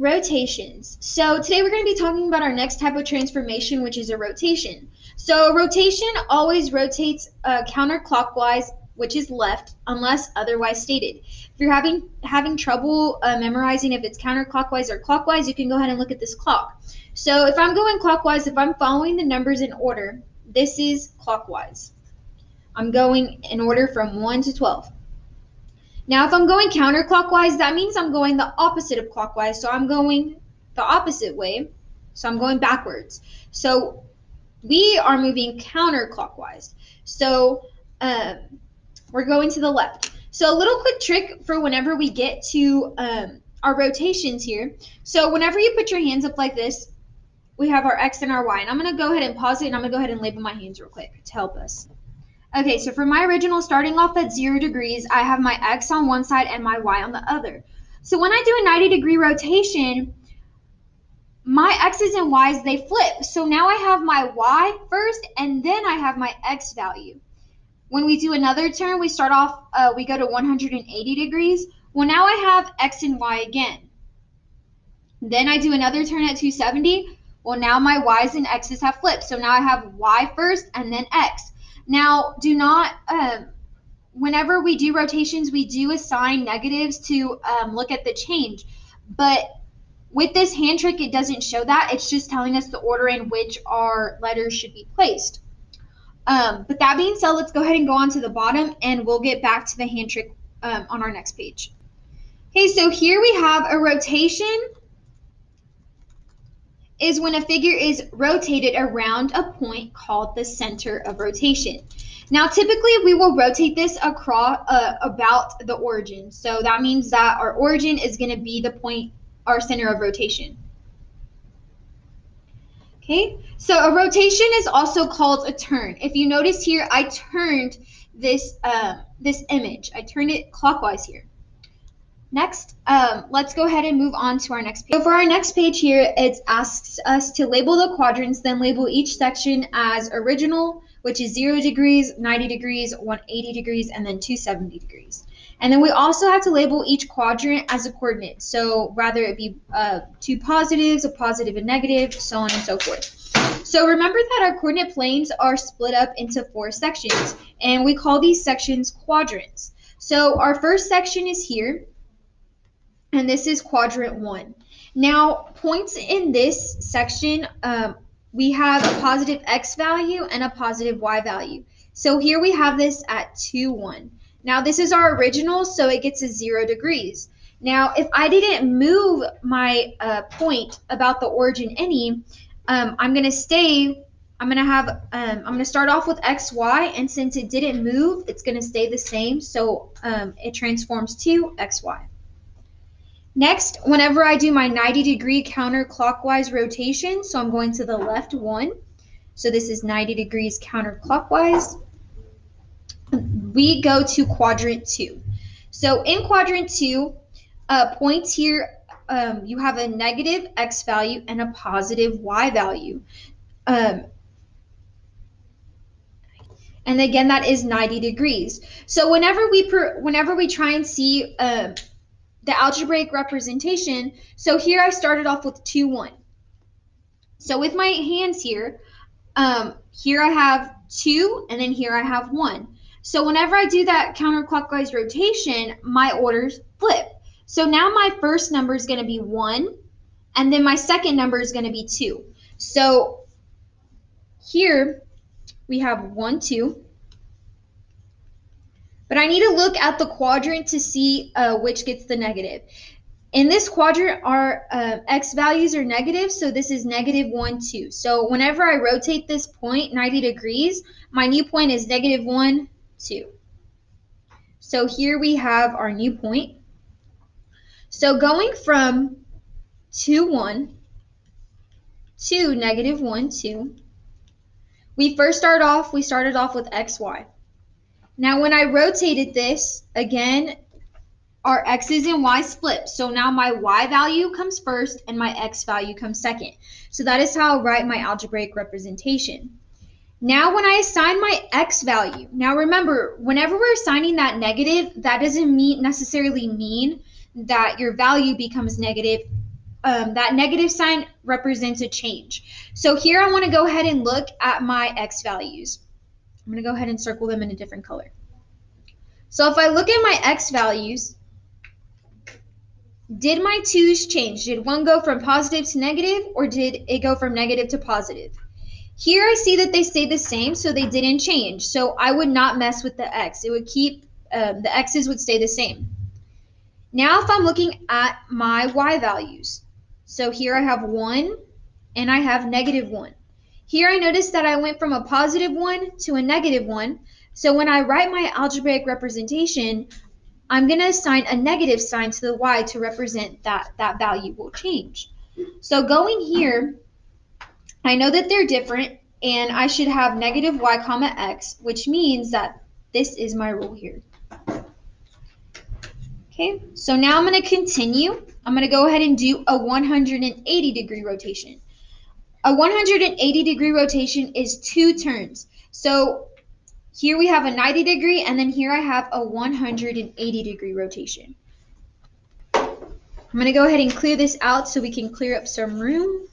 Rotations. So today we're going to be talking about our next type of transformation, which is a rotation. So a rotation always rotates counterclockwise, which is left, unless otherwise stated. If you're having trouble memorizing if it's counterclockwise or clockwise, you can go ahead and look at this clock. So if I'm going clockwise, if I'm following the numbers in order, this is clockwise. I'm going in order from 1 to 12. Now, if I'm going counterclockwise, that means I'm going the opposite of clockwise. So I'm going the opposite way. So I'm going backwards. So we are moving counterclockwise. So we're going to the left. So a little quick trick for whenever we get to our rotations here. So whenever you put your hands up like this, we have our X and our Y. And I'm going to go ahead and pause it, and I'm going to go ahead and label my hands real quick to help us. Okay, so for my original, starting off at 0 degrees, I have my X on one side and my Y on the other. So when I do a 90-degree rotation, my X's and Y's, they flip. So now I have my Y first, and then I have my X value. When we do another turn, we start off, we go to 180 degrees. Well, now I have X and Y again. Then I do another turn at 270. Well, now my Y's and X's have flipped. So now I have Y first and then X. Now, do not, whenever we do rotations, we do assign negatives to look at the change. But with this hand trick, it doesn't show that. It's just telling us the order in which our letters should be placed. But that being said, let's go ahead and go on to the bottom, and we'll get back to the hand trick on our next page. Okay, so here we have a rotation is when a figure is rotated around a point called the center of rotation. Now, typically, we will rotate this across about the origin. So that means that our origin is going to be the point, our center of rotation. Okay, so a rotation is also called a turn. If you notice here, I turned this image. I turned it clockwise here. Next, let's go ahead and move on to our next page. So for our next page here, it asks us to label the quadrants, then label each section as original, which is 0 degrees, 90 degrees, 180 degrees, and then 270 degrees. And then we also have to label each quadrant as a coordinate. So rather it be two positives, a positive and negative, so on and so forth. So remember that our coordinate planes are split up into 4 sections, and we call these sections quadrants. So our first section is here, and this is quadrant 1. Now, points in this section, we have a positive X value and a positive Y value. So here we have this at 2, 1. Now, this is our original, so it gets a 0 degrees. Now, if I didn't move my point about the origin any, I'm going to start off with X, Y, and since it didn't move, it's going to stay the same. So it transforms to X, Y. Next, whenever I do my 90-degree counterclockwise rotation, so I'm going to the left 1. So this is 90 degrees counterclockwise. We go to quadrant 2. So in quadrant 2, points here, you have a negative X value and a positive Y value. And again, that is 90 degrees. So whenever we try and see the algebraic representation, so here I started off with 2, 1. So with my hands here, here I have 2, and then here I have 1. So whenever I do that counterclockwise rotation, my orders flip. So now my first number is going to be 1, and then my second number is going to be 2. So here we have 1, 2. But I need to look at the quadrant to see which gets the negative. In this quadrant, our X values are negative, so this is negative 1, 2. So whenever I rotate this point 90 degrees, my new point is negative 1, 2. So here we have our new point. So going from 2, 1 to negative 1, 2, we started off with X, Y. Now when I rotated this, again, our X's and Y's flip. So now my Y value comes first and my X value comes second. So that is how I write my algebraic representation. Now when I assign my X value, now remember, whenever we're assigning that negative, that doesn't necessarily mean that your value becomes negative. that negative sign represents a change. So here I want to go ahead and look at my x values. I'm going to go ahead and circle them in a different color. So if I look at my x values, did my 2's change? Did one go from positive to negative, or did it go from negative to positive? Here I see that they stay the same, so they didn't change. So I would not mess with the x. It would keep, the x's would stay the same. Now if I'm looking at my y values, so here I have 1 and I have negative 1. Here I notice that I went from a positive 1 to a negative 1. So when I write my algebraic representation, I'm going to assign a negative sign to the y to represent that value will change. So going here, I know that they're different, and I should have negative y comma x, which means that this is my rule here. Okay, so now I'm going to continue. I'm going to go ahead and do a 180-degree rotation. A 180-degree rotation is 2 turns. So here we have a 90-degree, and then here I have a 180-degree rotation. I'm going to go ahead and clear this out so we can clear up some room.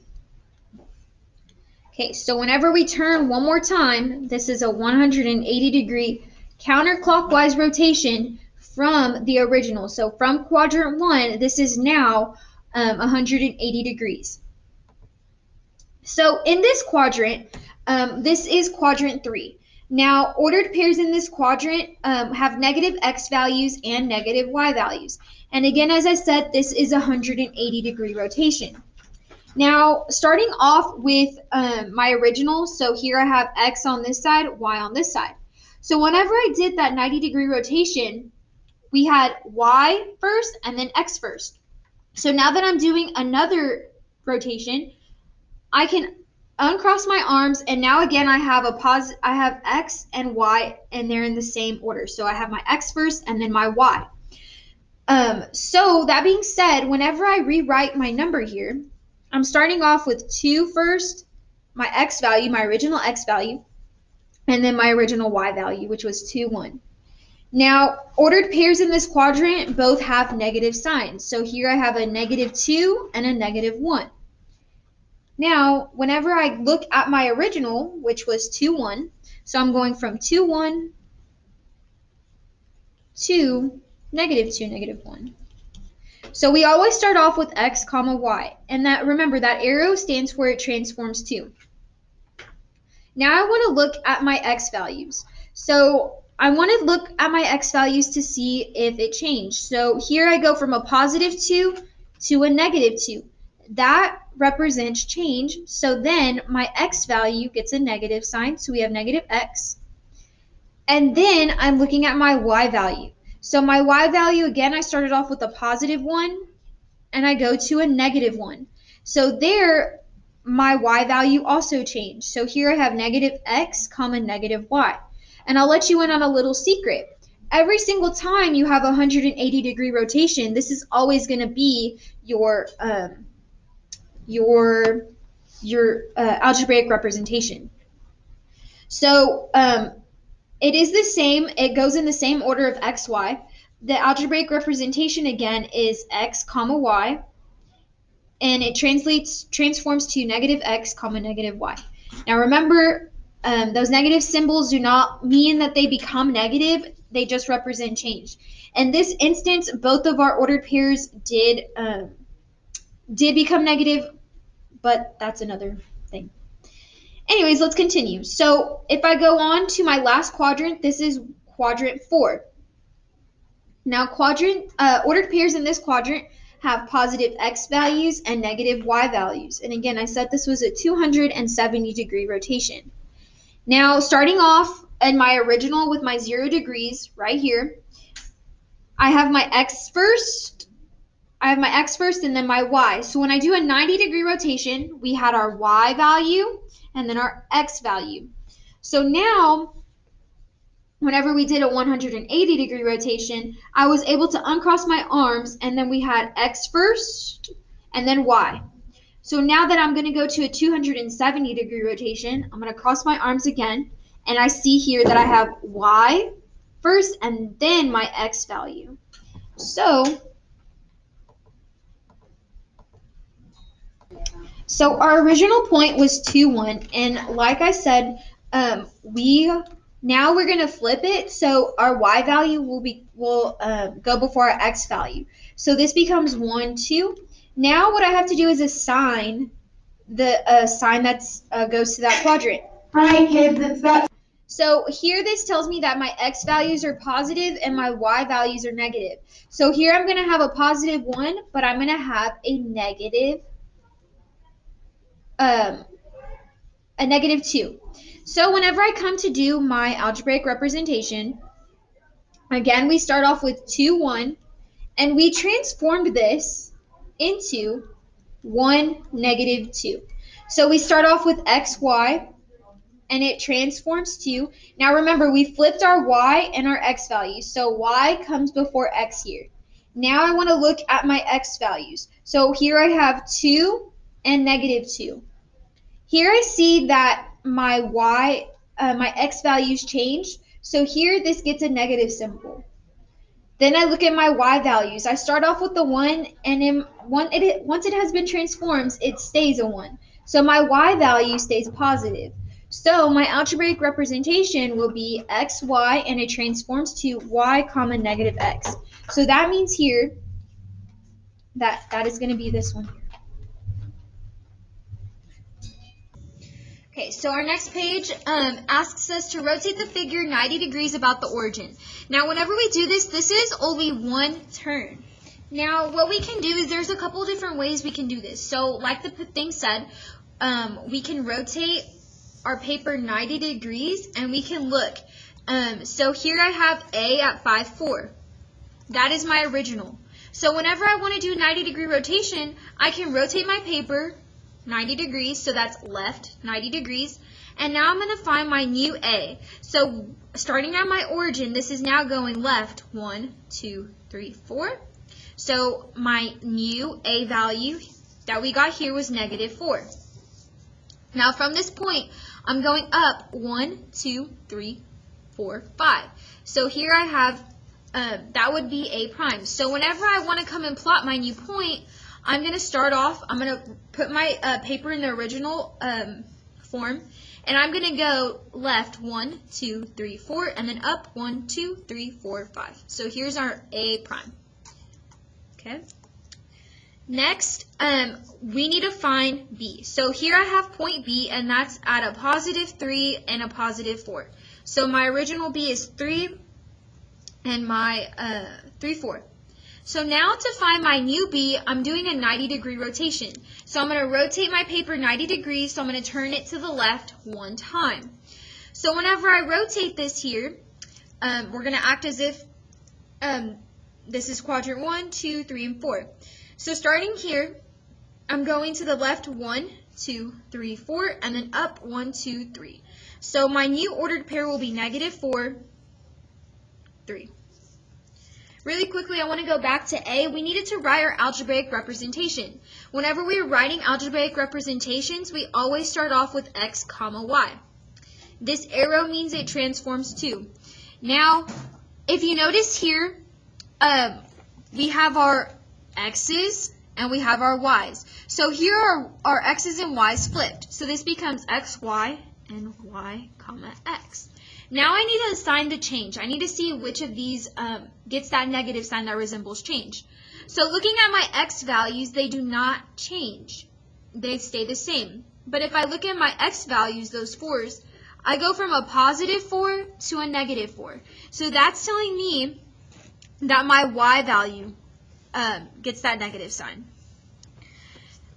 Okay, so whenever we turn one more time, this is a 180-degree counterclockwise rotation from the original. So from quadrant 1, this is now 180 degrees. So in this quadrant, this is quadrant 3. Now, ordered pairs in this quadrant have negative x values and negative y values. And again, as I said, this is a 180-degree rotation. Now, starting off with my original, so here I have x on this side, y on this side. So whenever I did that 90-degree rotation, we had y first and then x first. So now that I'm doing another rotation, I can uncross my arms, and now again I have x and y, and they're in the same order. So I have my x first and then my y. So that being said, whenever I rewrite my number here, I'm starting off with 2 first, my x value, my original x value, and then my original y value, which was 2, 1. Now, ordered pairs in this quadrant both have negative signs. So here I have a negative 2 and a negative 1. Now, whenever I look at my original, which was 2, 1, so I'm going from 2, 1 to negative 2, negative 1. So we always start off with x comma y, and that, remember, that arrow stands for it transforms to. Now I want to look at my x values. So I want to look at my x values to see if it changed. So here I go from a positive 2 to a negative 2. That represents change. So then my x value gets a negative sign, so we have negative x. And then I'm looking at my y value. So my y value, again, I started off with a positive 1, and I go to a negative 1. So there, my y value also changed. So here I have negative x comma negative y. And I'll let you in on a little secret. Every single time you have a 180-degree rotation, this is always going to be your algebraic representation. So it is the same. It goes in the same order of x, y. The algebraic representation again is x comma y, and it transforms to negative x comma negative y. Now remember, those negative symbols do not mean that they become negative. They just represent change. In this instance, both of our ordered pairs did become negative, but that's another thing. Anyways, let's continue. So if I go on to my last quadrant, this is quadrant 4. Now ordered pairs in this quadrant have positive x values and negative y values. And again, I said this was a 270-degree rotation. Now, starting off in my original with my 0 degrees right here, I have my x first, and then my y. So when I do a 90-degree rotation, we had our y value and then our x value. So now, whenever we did a 180-degree rotation, I was able to uncross my arms, and then we had x first and then y. So now that I'm going to go to a 270-degree rotation, I'm going to cross my arms again, and I see here that I have y first and then my x value. So So our original point was 2, 1, and like I said, we're gonna flip it. So our y value will go before our x value. So this becomes 1, 2. Now what I have to do is assign the sign that's goes to that quadrant. Hi kids, it's that. So here this tells me that my x values are positive and my y values are negative. So here I'm going to have a positive 1, but I'm going to have um, a negative 2. So whenever I come to do my algebraic representation, again we start off with 2, 1, and we transformed this into 1, negative 2. So we start off with x, y, and it transforms to, now remember we flipped our y and our x values, so y comes before x here. Now I want to look at my x values. So here I have 2 and negative 2. Here I see that my my x values changed, so here this gets a negative symbol. Then I look at my y values. I start off with the 1, and once it has been transformed, it stays a 1. So my y value stays positive. So my algebraic representation will be x, y, and it transforms to y comma negative x. So that means here that is going to be this one here. Okay, so our next page asks us to rotate the figure 90 degrees about the origin. Now, whenever we do this, this is only one turn. Now, what we can do is there's a couple different ways we can do this. So, like the thing said, we can rotate our paper 90 degrees, and we can look. So here I have A at 5, 4. That is my original. So whenever I want to do 90-degree rotation, I can rotate my paper 90 degrees, so that's left 90 degrees. And now I'm going to find my new A. So starting at my origin, this is now going left 1, 2, 3, 4. So my new A value that we got here was negative 4. Now from this point, I'm going up 1, 2, 3, 4, 5. So here I have, that would be A prime. So whenever I want to come and plot my new point, I'm going to start off, I'm going to put my paper in the original form, and I'm going to go left 1, 2, 3, 4, and then up 1, 2, 3, 4, 5. So here's our A prime. Okay. Next, we need to find B. So here I have point B, and that's at a positive 3 and a positive 4. So my original B is 3, and my 3, 4. So now to find my new B, I'm doing a 90-degree rotation. So I'm going to rotate my paper 90 degrees, so I'm going to turn it to the left one time. So whenever I rotate this here, we're going to act as if this is quadrant 1, 2, 3, and 4. So starting here, I'm going to the left 1, 2, 3, 4, and then up 1, 2, 3. So my new ordered pair will be negative 4, 3. Really quickly, I want to go back to A. We needed to write our algebraic representation. Whenever we are writing algebraic representations, we always start off with x comma y. This arrow means it transforms to. Now, if you notice here, we have our x's and we have our y's. So here are our x's and y's flipped. So this becomes x, y, and y comma x. Now I need to assign the change. I need to see which of these gets that negative sign that resembles change. So looking at my x values, they do not change. They stay the same. But if I look at my x values, those 4s, I go from a positive 4 to a negative 4. So that's telling me that my y value gets that negative sign.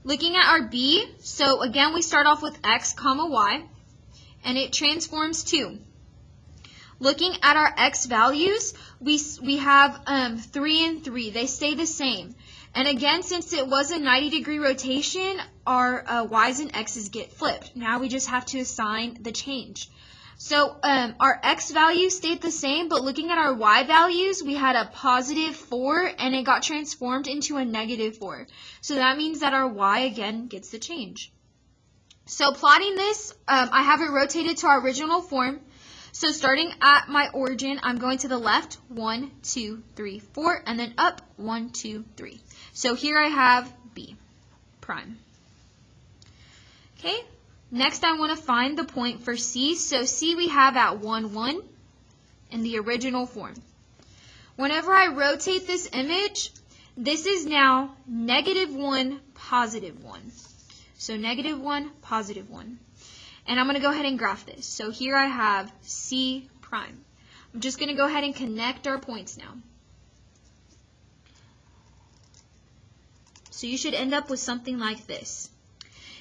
Looking at our b, so again we start off with x comma y, and it transforms to. Looking at our x values, we have 3 and 3. They stay the same. And again, since it was a 90-degree rotation, our y's and x's get flipped. Now we just have to assign the change. So our x values stayed the same, but looking at our y values, we had a positive 4, and it got transformed into a negative 4. So that means that our y, again, gets the change. So plotting this, I have it rotated to our original form. So starting at my origin, I'm going to the left, 1, 2, 3, 4, and then up, 1, 2, 3. So here I have B prime. Okay, next I want to find the point for C. So C we have at 1, 1 in the original form. Whenever I rotate this image, this is now -1, +1. So -1, +1. And I'm going to go ahead and graph this. So here I have C prime. I'm just going to go ahead and connect our points now. So you should end up with something like this.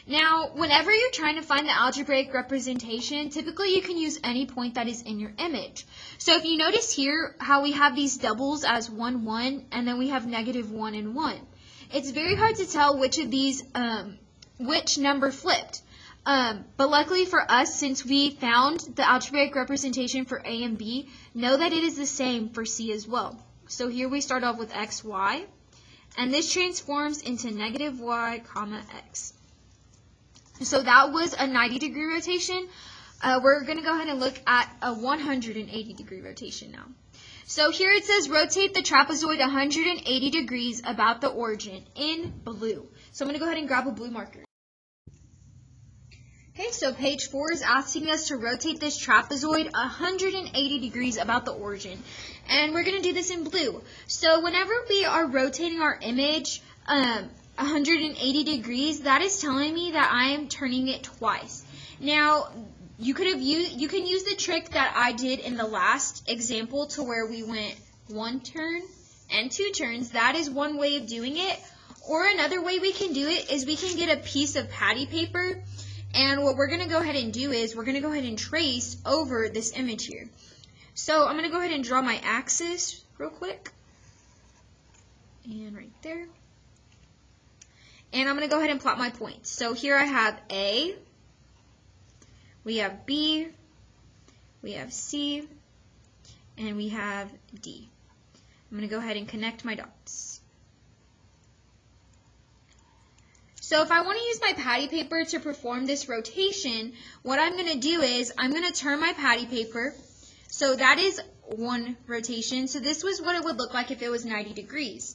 Now, whenever you're trying to find the algebraic representation, typically you can use any point that is in your image. So if you notice here how we have these doubles as 1, 1, and then we have -1 and 1. It's very hard to tell which of these, which number flipped. But luckily for us, since we found the algebraic representation for A and B, know that it is the same for C as well. So here we start off with x, y, and this transforms into -y, x. So that was a 90-degree rotation. We're going to go ahead and look at a 180-degree rotation now. So here it says rotate the trapezoid 180 degrees about the origin in blue. So I'm going to go ahead and grab a blue marker. Okay, so page 4 is asking us to rotate this trapezoid 180 degrees about the origin. And we're going to do this in blue. So whenever we are rotating our image 180 degrees, that is telling me that I am turning it twice. Now, you can use the trick that I did in the last example to where we went 1 turn and 2 turns. That is one way of doing it. Or another way we can do it is we can get a piece of patty paper, and what we're going to go ahead and do is we're going to go ahead and trace over this image here. So I'm going to go ahead and draw my axis real quick. And right there. And I'm going to go ahead and plot my points. So here I have A, we have B, we have C, and we have D. I'm going to go ahead and connect my dots. So if I want to use my patty paper to perform this rotation, what I'm going to do is I'm going to turn my patty paper. So that is one rotation. So this was what it would look like if it was 90 degrees.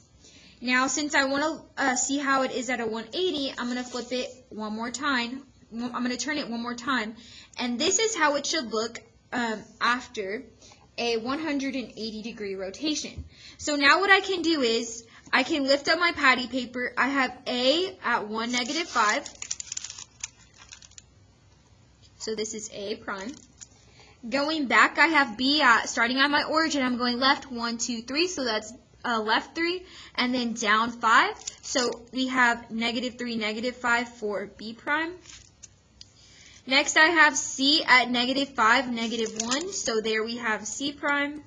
Now, since I want to see how it is at a 180, I'm going to flip it one more time. I'm going to turn it one more time. And this is how it should look after a 180-degree rotation. So now what I can do is I can lift up my patty paper. I have A at 1, -5. So this is A prime. Going back, I have B at, starting at my origin, I'm going left 1, 2, 3. So that's left 3, and then down 5. So we have -3, -5 for B prime. Next, I have C at -5, -1. So there we have C prime.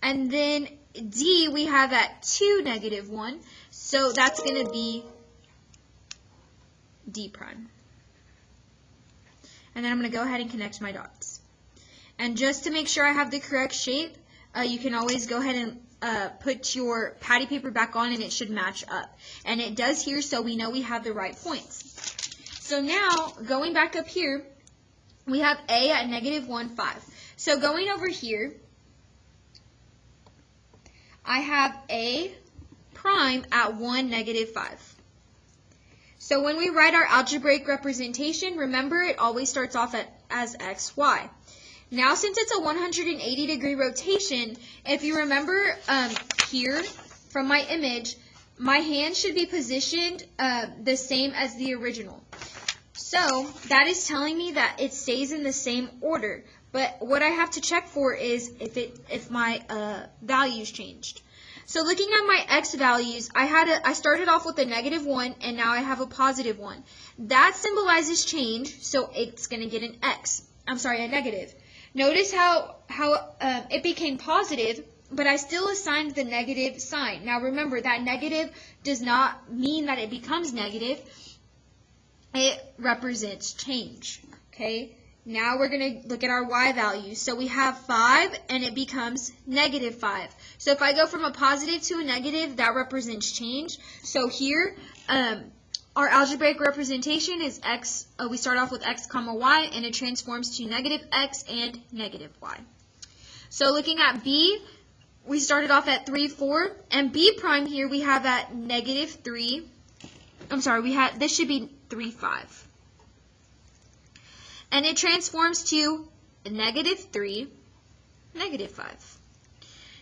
And then D we have at 2, -1. So that's going to be D prime. And then I'm going to go ahead and connect my dots. And just to make sure I have the correct shape, you can always go ahead and put your patty paper back on and it should match up. And it does here, so we know we have the right points. So now, going back up here, we have A at -1, 5. So going over here, I have A prime at 1, -5. So when we write our algebraic representation, remember it always starts off as x, y. Now, since it's a 180-degree rotation, if you remember here from my image, my hand should be positioned the same as the original. So that is telling me that it stays in the same order. But what I have to check for is if my values changed. So looking at my x values, I started off with a -1 and now I have a +1. That symbolizes change, so it's going to get an x. I'm sorry, a negative. Notice how it became positive, but I still assigned the negative sign. Now remember, that negative does not mean that it becomes negative. It represents change. Okay? Now we're going to look at our y values. So we have 5 and it becomes -5. So if I go from a positive to a negative, that represents change. So here, our algebraic representation is x. We start off with x, y, and it transforms to -x and -y. So looking at B, we started off at 3, 4, and B prime here we have at -3, I'm sorry, this should be 3, 5. And it transforms to -3, -5.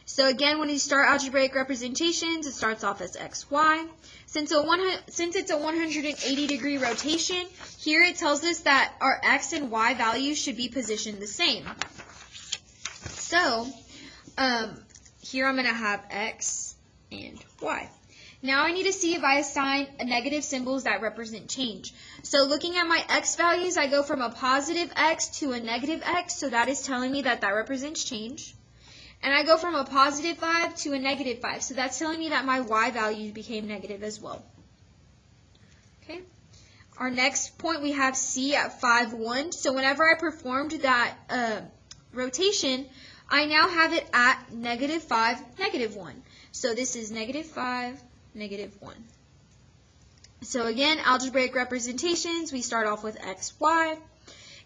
So again, when you start algebraic representations, it starts off as x, y. Since it's a 180-degree rotation, here it tells us that our x and y values should be positioned the same. So here I'm going to have x and y. Now I need to see if I assign negative symbols that represent change. So looking at my x values, I go from a positive x to a negative x, so that is telling me that that represents change. And I go from a positive 5 to a negative 5, so that's telling me that my y value became negative as well. Okay. Our next point, we have C at 5, 1. So whenever I performed that rotation, I now have it at -5, -1. So this is -5, -1. So again, algebraic representations, we start off with x, y.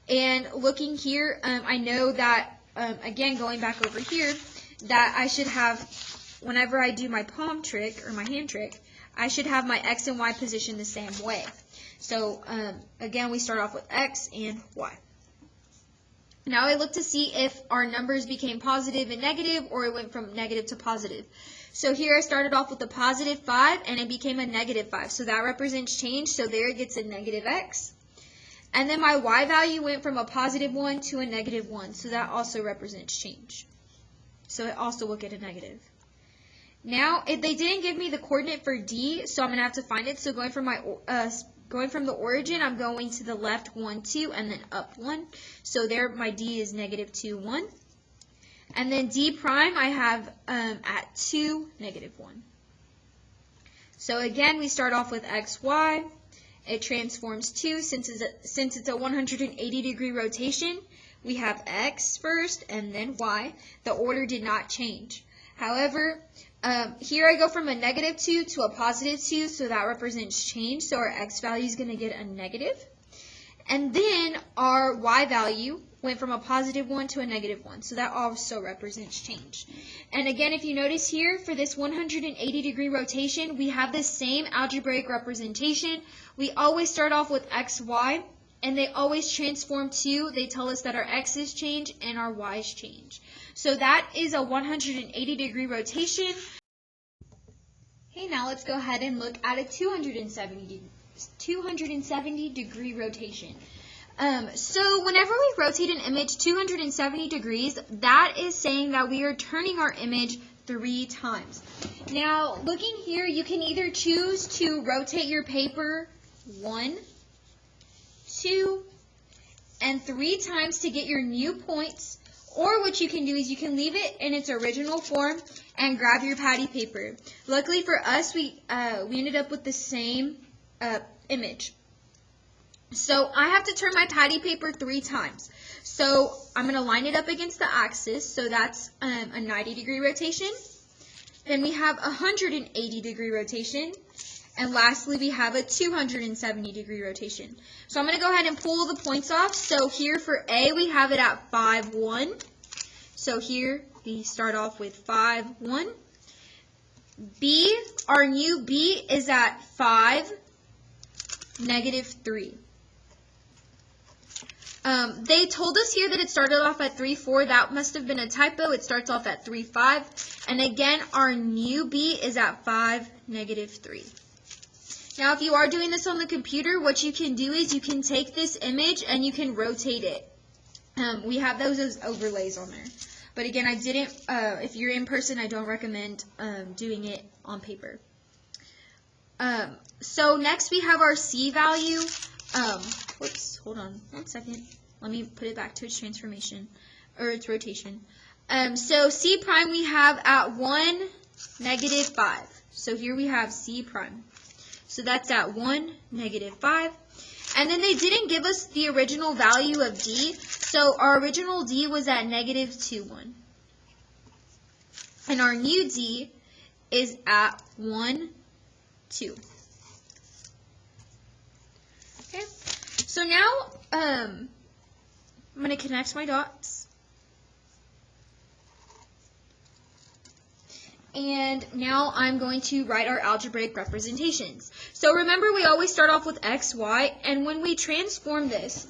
And looking here, I know that, again, going back over here, that I should have, whenever I do my palm trick or my hand trick, I should have my x and y positioned the same way. So again, we start off with x and y. Now I look to see if our numbers became positive and negative, or it went from negative to positive. So here I started off with a positive 5 and it became a -5. So that represents change. So there it gets a -x. And then my y value went from a positive 1 to a -1. So that also represents change. So it also will get a negative. Now, if they didn't give me the coordinate for D, so I'm going to have to find it. So going from the origin, I'm going to the left 1, 2, and then up 1. So there my D is -2, 1. And then D prime I have at 2, -1. So again, we start off with x, y. It transforms to, since it's a 180-degree rotation, we have x first and then y. The order did not change. However, here I go from a -2 to a +2, so that represents change. So our x value is going to get a negative. And then our y value went from a +1 to a -1, so that also represents change. And again, if you notice here, for this 180-degree rotation, we have the same algebraic representation. We always start off with x, y, and they always transform to, they tell us that our x's change and our y's change. So that is a 180-degree rotation. Okay, now let's go ahead and look at a 270-degree rotation. So whenever we rotate an image 270 degrees, that is saying that we are turning our image 3 times. Now, looking here, you can either choose to rotate your paper 1, 2, and 3 times to get your new points, or what you can do is you can leave it in its original form and grab your patty paper. Luckily for us, we ended up with the same image. So I have to turn my patty paper 3 times. So I'm going to line it up against the axis, so that's a 90-degree rotation. Then we have a 180-degree rotation. And lastly, we have a 270-degree rotation. So I'm going to go ahead and pull the points off. So here for A, we have it at 5, 1. So here we start off with 5, 1. B, our new B is at 5, -3. They told us here that it started off at 3, 4. That must have been a typo. It starts off at 3, 5. And again, our new B is at 5, -3. Now, if you are doing this on the computer, what you can do is you can take this image and you can rotate it. We have those as overlays on there. But again, I didn't, if you're in person, I don't recommend doing it on paper. So next we have our C value. Whoops, hold on 1 second. Let me put it back to its transformation, or its rotation. So C prime we have at 1, -5. So here we have C prime. So that's at 1, -5. And then they didn't give us the original value of D. So our original D was at -2, 1. And our new D is at 1, 2. Okay. So now I'm going to connect my dots. And now I'm going to write our algebraic representations. So remember, we always start off with x, y, and when we transform this,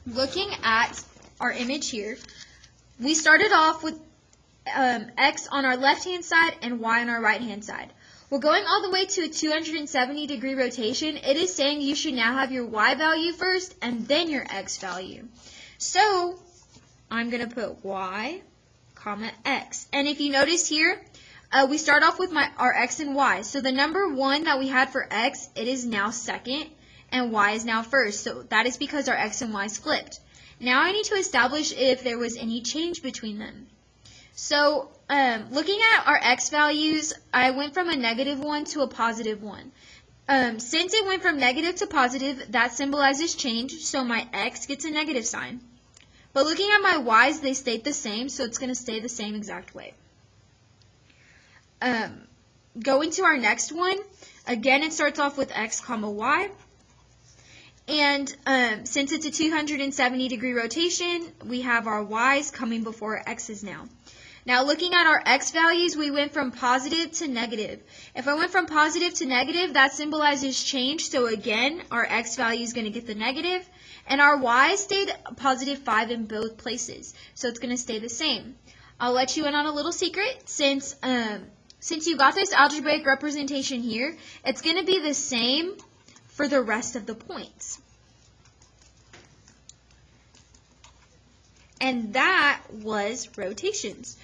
looking at our image here, we started off with x on our left-hand side and y on our right-hand side. We're going all the way to a 270-degree rotation. It is saying you should now have your y value first and then your x value. So I'm going to put y, comma, x. And if you notice here, we start off with our x and y. So the number 1 that we had for x, it is now second, and y is now first. So that is because our x and y is flipped. Now I need to establish if there was any change between them. So looking at our x values, I went from a -1 to a +1. Since it went from negative to positive, that symbolizes change, so my x gets a negative sign. But looking at my y's, they stayed the same, so it's going to stay the same exact way. Going to our next one, again it starts off with x, comma, y. And since it's a 270-degree rotation, we have our y's coming before our x's now. Now looking at our x values, we went from positive to negative. If I went from positive to negative, that symbolizes change. So again, our x value is going to get the negative. And our y stayed +5 in both places. So it's going to stay the same. I'll let you in on a little secret. Since you got this algebraic representation here, it's going to be the same for the rest of the points. And that was rotations.